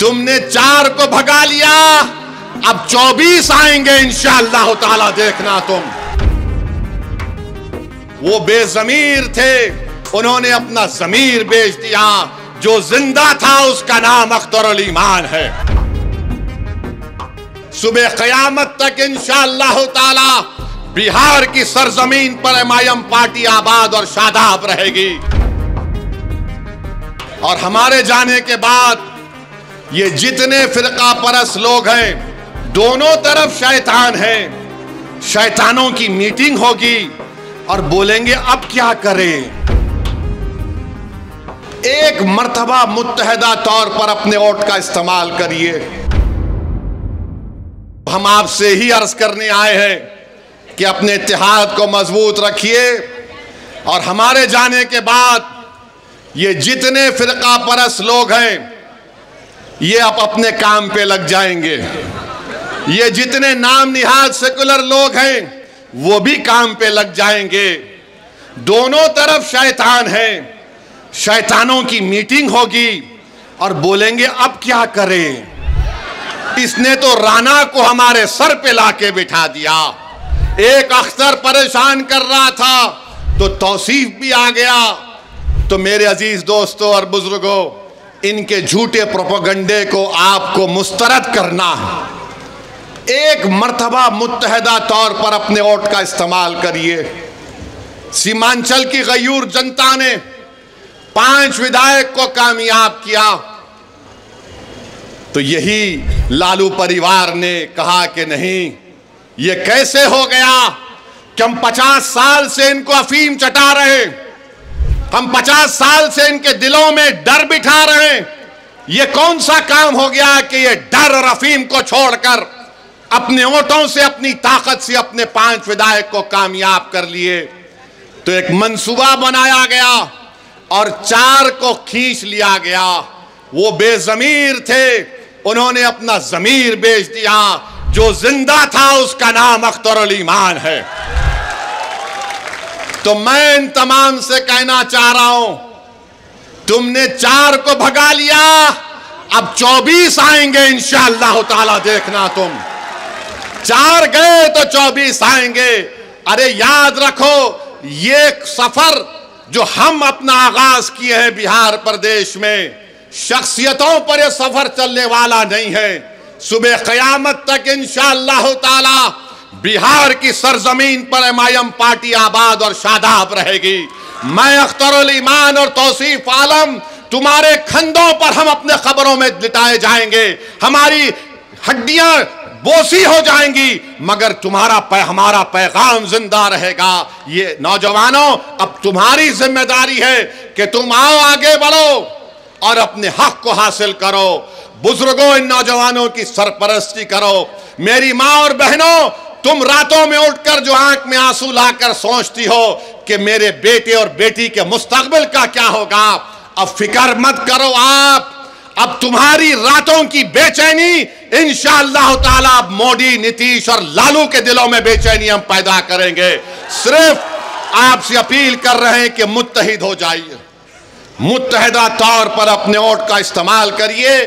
तुमने 4 को भगा लिया, अब 24 आएंगे इंशाअल्लाह ताला, देखना तुम। वो बेजमीर थे, उन्होंने अपना जमीर बेच दिया। जो जिंदा था उसका नाम अख्तरुल ईमान है। सुबह क़यामत तक इंशाअल्लाह ताला बिहार की सरजमीन पर एमआईएम पार्टी आबाद और शादाब रहेगी। और हमारे जाने के बाद ये जितने फिरका परस्त लोग हैं, दोनों तरफ शैतान हैं। शैतानों की मीटिंग होगी और बोलेंगे अब क्या करें। एक मर्तबा मुत्तहदा तौर पर अपने वोट का इस्तेमाल करिए। हम आपसे ही अर्ज करने आए हैं कि अपने इत्तेहाद को मजबूत रखिए। और हमारे जाने के बाद ये जितने फिरका परस्त लोग हैं, ये अब अपने काम पे लग जाएंगे। ये जितने नाम निहाद सेकुलर लोग हैं, वो भी काम पे लग जाएंगे। दोनों तरफ शैतान है। शैतानों की मीटिंग होगी और बोलेंगे अब क्या करें। इसने तो राना को हमारे सर पे लाके बिठा दिया। एक अख्तर परेशान कर रहा था तो तौसीफ भी आ गया। तो मेरे अजीज दोस्तों और बुजुर्गों, इनके झूठे प्रोपेगेंडे को आपको मुस्तरद करना है। एक मर्तबा मुत्तहदा तौर पर अपने वोट का इस्तेमाल करिए। सीमांचल की गयूर जनता ने 5 विधायक को कामयाब किया, तो यही लालू परिवार ने कहा कि नहीं, ये कैसे हो गया कि हम 50 साल से इनको अफीम चटा रहे, हम 50 साल से इनके दिलों में डर बिठा रहे हैं। ये कौन सा काम हो गया कि ये डर और अफीम को छोड़कर अपने वोटों से, अपनी ताकत से अपने 5 विधायक को कामयाब कर लिए। तो एक मंसूबा बनाया गया और 4 को खींच लिया गया। वो बेजमीर थे, उन्होंने अपना जमीर बेच दिया। जो जिंदा था उसका नाम अख्तरुल ईमान है। तो मैं इन तमाम से कहना चाह रहा हूं, तुमने 4 को भगा लिया, अब 24 आएंगे इंशाअल्लाह ताला, देखना तुम। 4 गए तो 24 आएंगे। अरे याद रखो, ये सफर जो हम अपना आगाज किए हैं बिहार प्रदेश में, शख्सियतों पर यह सफर चलने वाला नहीं है। सुबह क़यामत तक इंशाअल्लाह ताला बिहार की सरजमीन पर एमआईएम पार्टी आबाद और शादाब रहेगी। मैं अख्तरुल ईमान और तौसीफ आलम, तुम्हारे खंदों पर हम अपने खबरों में लिटाए जाएंगे, हमारी हड्डियां बोसी हो जाएंगी, मगर हमारा पैगाम जिंदा रहेगा। ये नौजवानों, अब तुम्हारी जिम्मेदारी है कि तुम आओ, आगे बढ़ो और अपने हक को हासिल करो। बुजुर्गों, इन नौजवानों की सरपरस्ती करो। मेरी माँ और बहनों, तुम रातों में उठकर जो आंख में आंसू लाकर सोचती हो कि मेरे बेटे और बेटी के मुस्तकबिल का क्या होगा, अब फिक्र मत करो। अब तुम्हारी रातों की बेचैनी इंशाअल्लाह ताला मोदी, नीतीश और लालू के दिलों में बेचैनी हम पैदा करेंगे। सिर्फ आपसे अपील कर रहे हैं कि मुत्तहिद हो जाइए, मुत्तहिदा तौर पर अपने वोट का इस्तेमाल करिए।